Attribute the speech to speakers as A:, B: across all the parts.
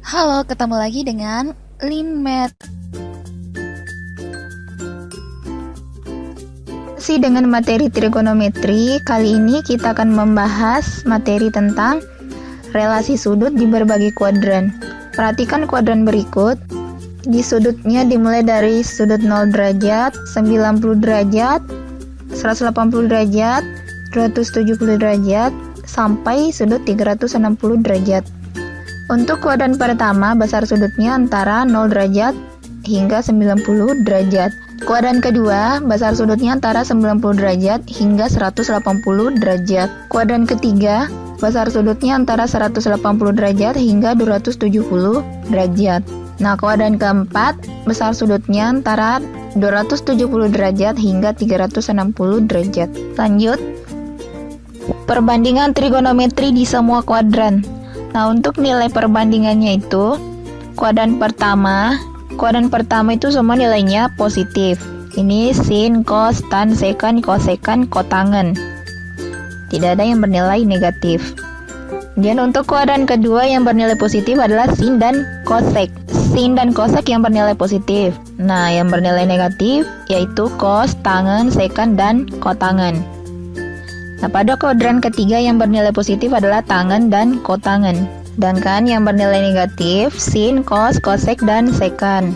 A: Halo, ketemu lagi dengan Linmet. Masih dengan materi trigonometri, kali ini kita akan membahas materi tentang relasi sudut di berbagai kuadran. Perhatikan kuadran berikut. Di sudutnya dimulai dari sudut 0 derajat, 90 derajat, 180 derajat, 270 derajat, sampai sudut 360 derajat. Untuk kuadran pertama, besar sudutnya antara 0 derajat hingga 90 derajat. Kuadran kedua, besar sudutnya antara 90 derajat hingga 180 derajat. Kuadran ketiga, besar sudutnya antara 180 derajat hingga 270 derajat. Nah, kuadran keempat, besar sudutnya antara 270 derajat hingga 360 derajat. Lanjut, perbandingan trigonometri di semua kuadran. Nah, untuk nilai perbandingannya itu, kuadran pertama itu semua nilainya positif. Ini sin, cos, tan, sekan, kosekan, kotangen. Tidak ada yang bernilai negatif. Dan untuk kuadran kedua yang bernilai positif adalah sin dan kosek. Sin dan kosek yang bernilai positif. Nah, yang bernilai negatif yaitu cos, tangen, sekan, dan kotangen. Nah, pada kuadran ketiga yang bernilai positif adalah tangen dan kotangen. Sedangkan yang bernilai negatif, sin, cos, kosek, dan sekan.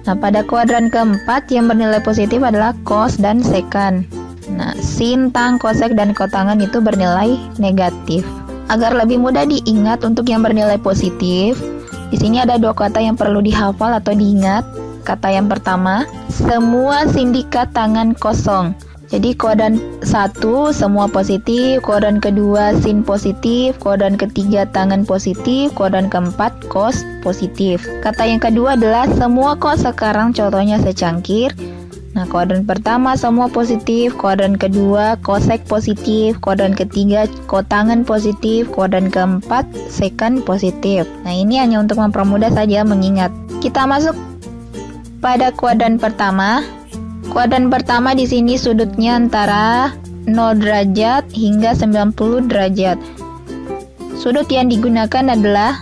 A: Nah, pada kuadran keempat yang bernilai positif adalah cos dan sekan. Nah, sin, tang, kosek, dan kotangen itu bernilai negatif. Agar lebih mudah diingat untuk yang bernilai positif, di sini ada dua kata yang perlu dihafal atau diingat. Kata yang pertama, semua sindikat tangan kosong. Jadi kuadran 1 semua positif, kuadran kedua sin positif, kuadran ketiga tangan positif, kuadran keempat kos positif. Kata yang kedua adalah semua kos sekarang contohnya secangkir. Nah, kuadran pertama semua positif, kuadran kedua kosek positif, kuadran ketiga kotangan positif, kuadran keempat sekan positif. Nah, ini hanya untuk mempermudah saja mengingat. Kita masuk pada kuadran pertama. Kuadran pertama di sini sudutnya antara 0 derajat hingga 90 derajat. Sudut yang digunakan adalah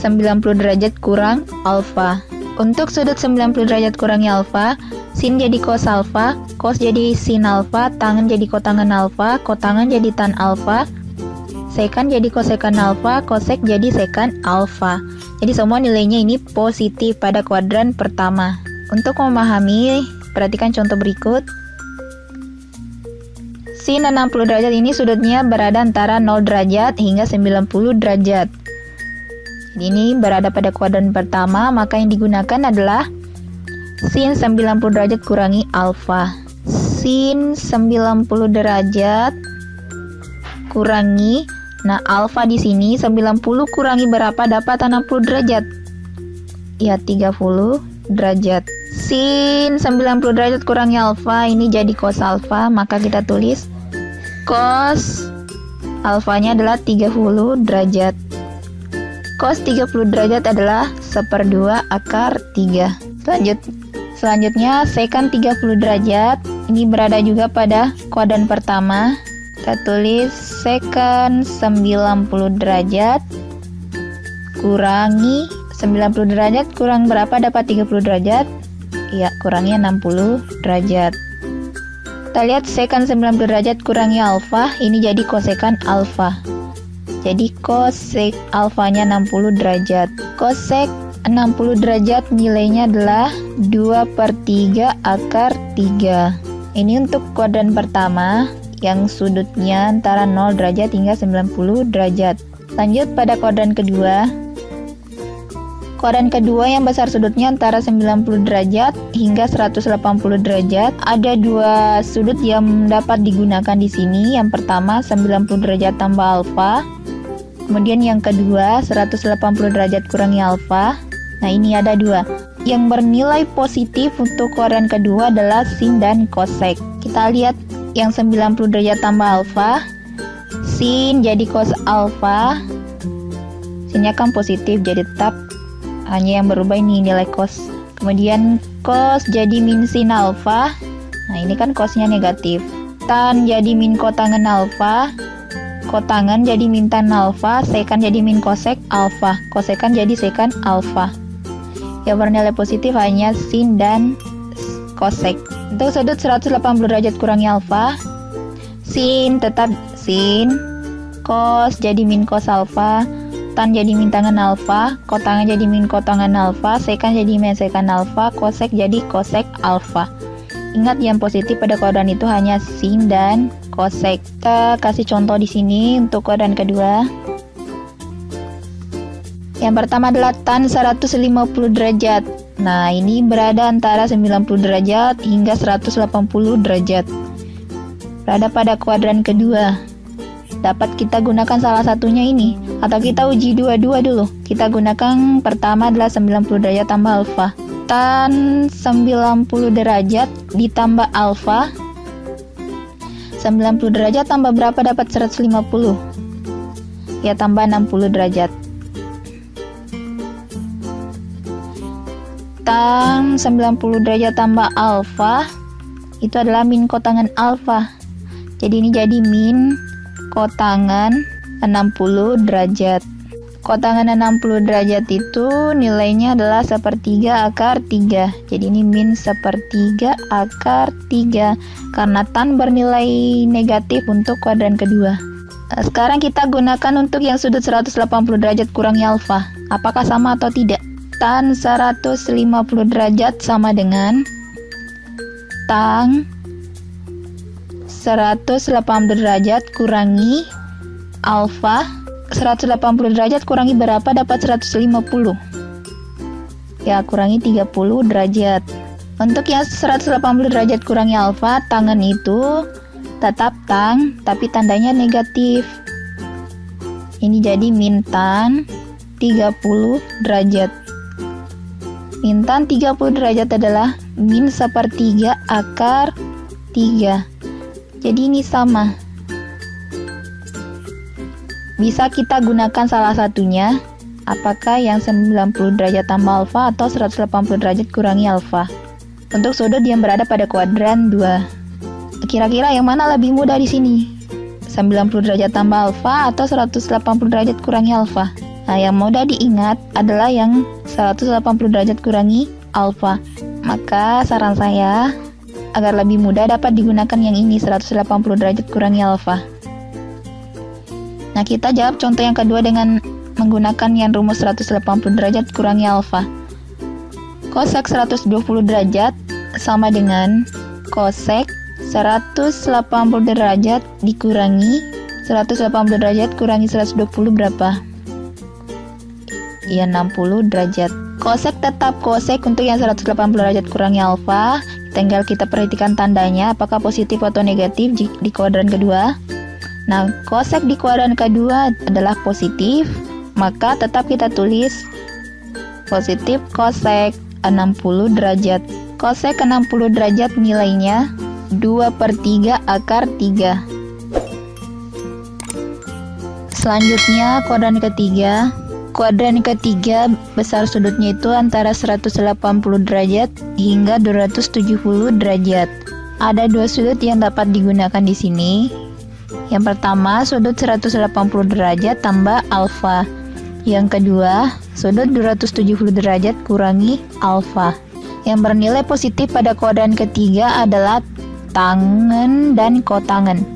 A: 90 derajat kurang alfa. Untuk sudut 90 derajat kurangi alfa, sin jadi cos alfa, cos jadi sin alfa, tangen jadi kotangen alfa, kotangen jadi tan alfa, sekan jadi kosekan alfa, kosek jadi sekan alfa. Jadi semua nilainya ini positif pada kuadran pertama. Untuk memahami, perhatikan contoh berikut. Sin 60 derajat ini sudutnya berada antara 0 derajat hingga 90 derajat. Jadi ini berada pada kuadran pertama, maka yang digunakan adalah sin 90 derajat kurangi alfa. Sin 90 derajat kurangi, nah alfa di sini 90 kurangi berapa dapat 60 derajat? Ya, 30 derajat. Sin 90 derajat kurangi alfa ini jadi cos alfa, maka kita tulis cos alfanya adalah 30 derajat. Cos 30 derajat adalah 1/2 akar 3. Selanjutnya sekan 30 derajat ini berada juga pada kuadran pertama. Kita tulis sekan 90 derajat kurangi 90 derajat kurang berapa dapat 30 derajat? Ya, kurangnya 60 derajat. Kita lihat sekan 90 derajat kurangi alfa, ini jadi kosekan alfa. Jadi kosek alfanya 60 derajat. Kosek 60 derajat nilainya adalah 2/3 akar 3. Ini untuk kuadran pertama yang sudutnya antara 0 derajat hingga 90 derajat. Lanjut pada kuadran kedua. Kuadran kedua yang besar sudutnya antara 90 derajat hingga 180 derajat. Ada dua sudut yang dapat digunakan di sini. Yang pertama 90 derajat tambah alfa. Kemudian yang kedua 180 derajat kurangi alfa. Nah, ini ada dua. Yang bernilai positif untuk kuadran kedua adalah sin dan kosek. Kita lihat yang 90 derajat tambah alfa. Sin jadi cos alfa. Sinnya kan positif jadi tetap hanya yang berubah ini nilai cos. Kemudian cos jadi min sin alfa. Nah, ini kan cosnya negatif. Tan jadi min kotangen alfa. Kotangan jadi min tan alfa, sekan jadi min kosek alfa, kosekan jadi sekan alfa. Yang bernilai positif hanya sin dan kosek. Untuk sudut 180 derajat kurangi alfa, sin tetap sin, cos jadi min cos alfa, tan jadi min tangan alfa, kotangan jadi min kotangan alfa, sekan jadi min sekan alfa, kosek jadi kosek alfa. Ingat yang positif pada kuadran itu hanya sin dan kosek. Kita kasih contoh di sini untuk kuadran kedua. Yang pertama adalah tan 150 derajat. Nah, ini berada antara 90 derajat hingga 180 derajat. Berada pada kuadran kedua. Dapat kita gunakan salah satunya ini, atau kita uji dua-dua dulu. Kita gunakan pertama adalah 90 derajat tambah alfa. Tan 90 derajat ditambah alfa. 90 derajat tambah berapa dapat 150? Ya, tambah 60 derajat. Tan 90 derajat tambah alfa itu adalah min kotangan alfa. Jadi ini jadi min kotangan 60 derajat. Kotangan 60 derajat itu nilainya adalah 1/3 akar 3. Jadi ini min 1/3 akar 3 karena tan bernilai negatif untuk kuadran kedua. Nah, sekarang kita gunakan untuk yang sudut 180 derajat kurangi alfa. Apakah sama atau tidak? Tan 150 derajat sama dengan tan 180 derajat kurangi alfa. 180 derajat kurangi berapa dapat 150? Ya, kurangi 30 derajat. Untuk yang 180 derajat kurangi alfa, tangan itu tetap tang tapi tandanya negatif. Ini jadi min tan 30 derajat. Min tan 30 derajat adalah min 1/3 akar 3. Jadi ini sama. Bisa kita gunakan salah satunya, apakah yang 90 derajat tambah alfa atau 180 derajat kurangi alfa. Untuk sudut yang berada pada kuadran 2. Kira-kira yang mana lebih mudah di sini? 90 derajat tambah alfa atau 180 derajat kurangi alfa? Nah, yang mudah diingat adalah yang 180 derajat kurangi alfa. Maka saran saya, agar lebih mudah dapat digunakan yang ini, 180 derajat kurangi alfa. Nah, kita jawab contoh yang kedua dengan menggunakan yang rumus 180 derajat kurangi alfa. Kosek 120 derajat sama dengan kosek 180 derajat dikurangi 180 derajat kurangi 120 berapa? Ya, 60 derajat. Kosek tetap kosek untuk yang 180 derajat kurangi alfa. Tinggal kita perhatikan tandanya apakah positif atau negatif di kuadran kedua. Nah, kosek di kuadran kedua adalah positif, maka tetap kita tulis positif kosek 60 derajat. Kosek 60 derajat nilainya 2/3 akar 3. Selanjutnya kuadran ketiga. Kuadran ketiga besar sudutnya itu antara 180 derajat hingga 270 derajat. Ada dua sudut yang dapat digunakan di sini. Yang pertama, sudut 180 derajat tambah alfa. Yang kedua, sudut 270 derajat kurangi alfa. Yang bernilai positif pada kuadran ketiga adalah tangan dan kotangan.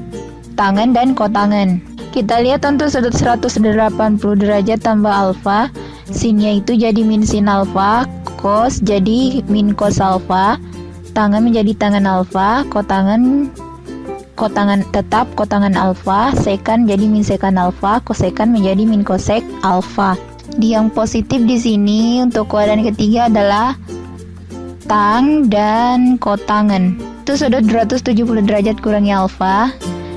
A: Tangan dan kotangan. Kita lihat untuk sudut 180 derajat tambah alfa, sinnya itu jadi min sin alfa, cos jadi min cos alfa, tangan menjadi tangan alfa, kotangan tetap kotangan alfa, sekan jadi min sekan alfa, kosekan menjadi min kosek alfa. Yang positif di sini untuk kuadran ketiga adalah tang dan kotangan. Itu sudut 270 derajat kurangi alfa.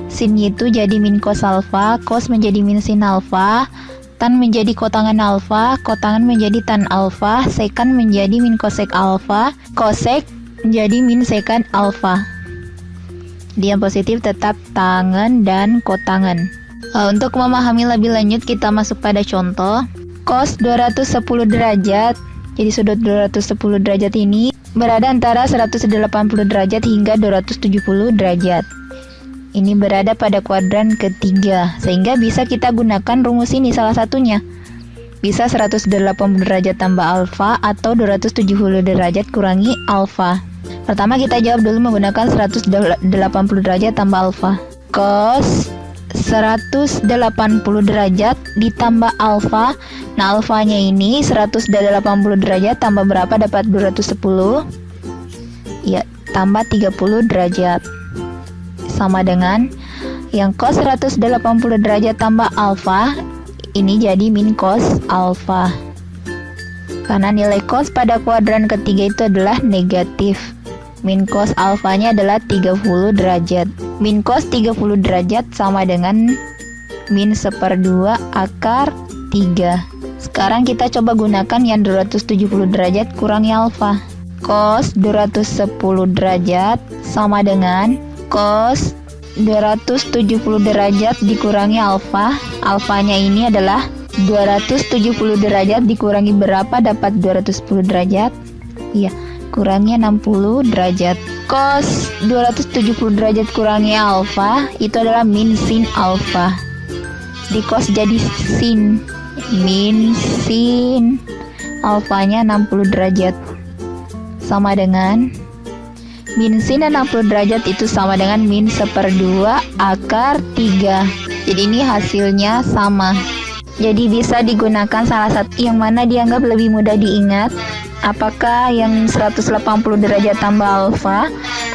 A: Sin itu jadi min cos alfa, cos menjadi min sin alfa, tan menjadi kotangan alfa, kotangan menjadi tan alfa, sekan menjadi min kosek alfa, kosek menjadi min sekan alfa. Yang positif tetap tangan dan kotangan. Untuk memahami lebih lanjut kita masuk pada contoh. Cos 210 derajat. Jadi sudut 210 derajat ini berada antara 180 derajat hingga 270 derajat. Ini berada pada kuadran ketiga, sehingga bisa kita gunakan rumus ini salah satunya. Bisa 180 derajat tambah alfa atau 270 derajat kurangi alfa. Pertama kita jawab dulu menggunakan 180 derajat tambah alfa. Cos 180 derajat ditambah alfa. Nah, alfanya ini 180 derajat tambah berapa dapat 210? Ya, tambah 30 derajat. Sama dengan yang cos 180 derajat tambah alfa, ini jadi min cos alfa. Karena nilai cos pada kuadran ketiga itu adalah negatif. Min cos alfanya adalah 30 derajat. Min cos 30 derajat sama dengan min 1/2 akar 3. Sekarang kita coba gunakan yang 270 derajat kurangi alfa. Cos 210 derajat sama dengan cos 270 derajat dikurangi alfa. Alfanya ini adalah 270 derajat dikurangi berapa dapat 210 derajat? Iya, kurangi 60 derajat. Cos 270 derajat kurangi alfa itu adalah min sin alfa. Di cos jadi sin. Min sin alfanya 60 derajat. Sama dengan min sin 60 derajat itu sama dengan min 1/2 akar 3. Jadi ini hasilnya sama. Jadi bisa digunakan salah satu yang mana dianggap lebih mudah diingat. Apakah yang 180 derajat tambah alfa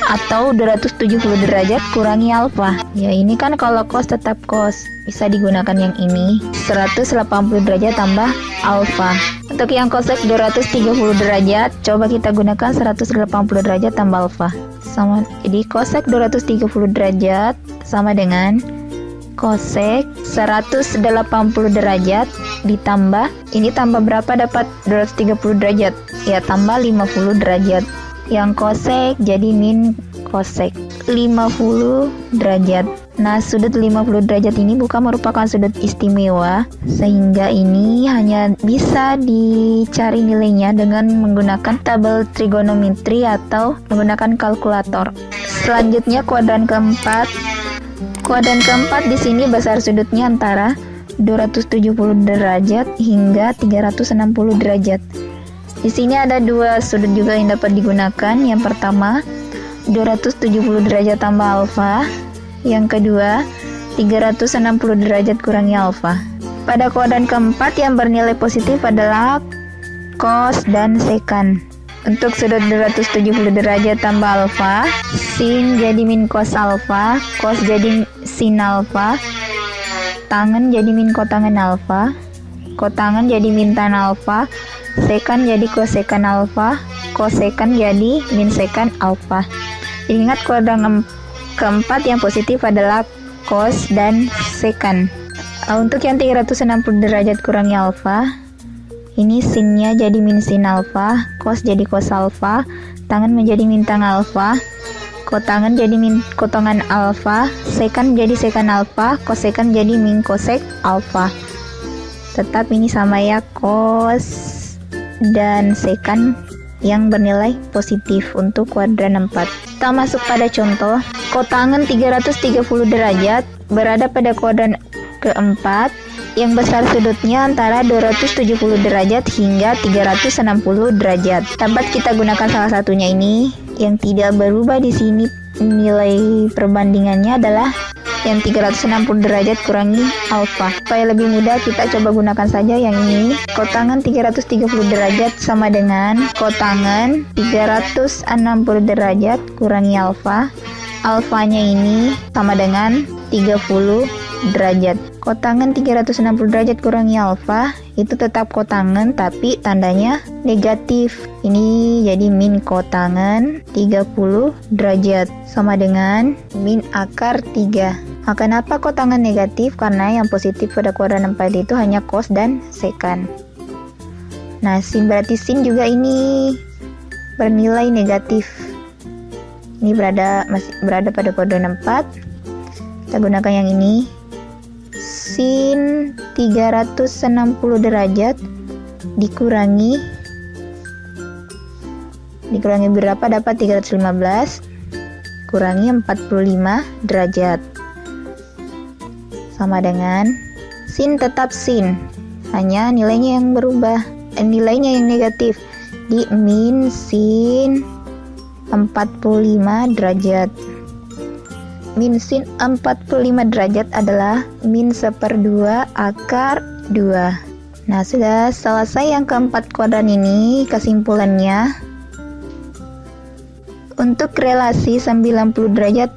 A: atau 270 derajat kurangi alfa? Ya ini kan kalau cos tetap cos. Bisa digunakan yang ini 180 derajat tambah alfa. Untuk yang cosec 230 derajat, coba kita gunakan 180 derajat tambah alfa. Sama, jadi cosec 230 derajat sama dengan cosec 180 derajat ditambah, ini tambah berapa dapat 230 derajat? Ya tambah 50 derajat. Yang cosec jadi min cosec 50 derajat. Nah, sudut 50 derajat ini bukan merupakan sudut istimewa, sehingga ini hanya bisa dicari nilainya dengan menggunakan tabel trigonometri atau menggunakan kalkulator. Selanjutnya kuadran keempat. Kuadran keempat di sini besar sudutnya antara 270 derajat hingga 360 derajat. Di sini ada dua sudut juga yang dapat digunakan. Yang pertama 270 derajat tambah alfa. Yang kedua 360 derajat kurangi alfa. Pada kuadran keempat yang bernilai positif adalah cos dan sekan. Untuk sudut 270 derajat tambah alfa, sin jadi min cos alfa, cos jadi sin alfa, tangen jadi min kotangen alfa, kotangen jadi min tan alfa, sekan jadi kosekan alfa, kosekan jadi min sekan alfa. Ingat kuadran keempat yang positif adalah cos dan sekan. Untuk yang 360 derajat kurangi alfa, ini sinnya jadi min sin alfa, cos jadi cos alfa, tangan menjadi min tang alfa, kotangan jadi min kotongan alfa, sekan jadi sekan alfa, kosekan jadi min kosek alfa. Tetap ini sama ya, cos dan sekan yang bernilai positif untuk kuadran 4. Kita masuk pada contoh. Kotangan 330 derajat berada pada kuadran keempat yang besar sudutnya antara 270 derajat hingga 360 derajat. Dapat kita gunakan salah satunya ini. Yang tidak berubah di sini nilai perbandingannya adalah yang 360 derajat kurangi alfa. Supaya lebih mudah kita coba gunakan saja yang ini. Kotangan 330 derajat sama dengan kotangan 360 derajat kurangi alfa. Alfanya ini sama dengan 30 derajat. Kotangan 360 derajat kurangi alfa itu tetap kotangan tapi tandanya negatif. Ini jadi min kotangan 30 derajat sama dengan min akar 3. Nah, kenapa kotangan negatif? Karena yang positif pada kuadran 4 itu hanya cos dan sekan. Nah, sin berarti sin juga ini bernilai negatif. Ini masih berada pada kuadran 4. Kita gunakan yang ini. Sin 360 derajat dikurangi berapa dapat 315 kurangi 45 derajat. sama dengan sin tetap sin, hanya nilainya yang berubah, nilainya yang negatif, di min sin 45 derajat. Min sin 45 derajat adalah min 1/2 akar 2. Nah, sudah selesai yang keempat kuadran ini. Kesimpulannya, untuk relasi 90 derajat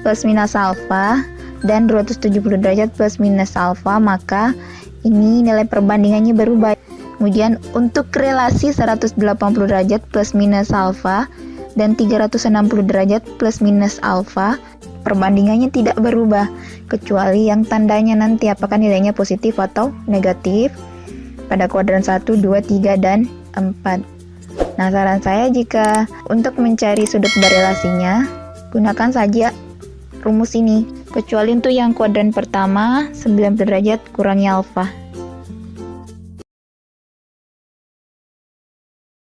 A: plus minus alfa dan 270 derajat plus minus alfa, maka ini nilai perbandingannya berubah. Kemudian untuk relasi 180 derajat plus minus alfa dan 360 derajat plus minus alfa, perbandingannya tidak berubah, kecuali yang tandanya nanti apakah nilainya positif atau negatif pada kuadran 1, 2, 3, dan 4. Nah, saran saya jika untuk mencari sudut berelasinya, gunakan saja rumus ini, kecuali untuk yang kuadran pertama 90 derajat kurangi alfa.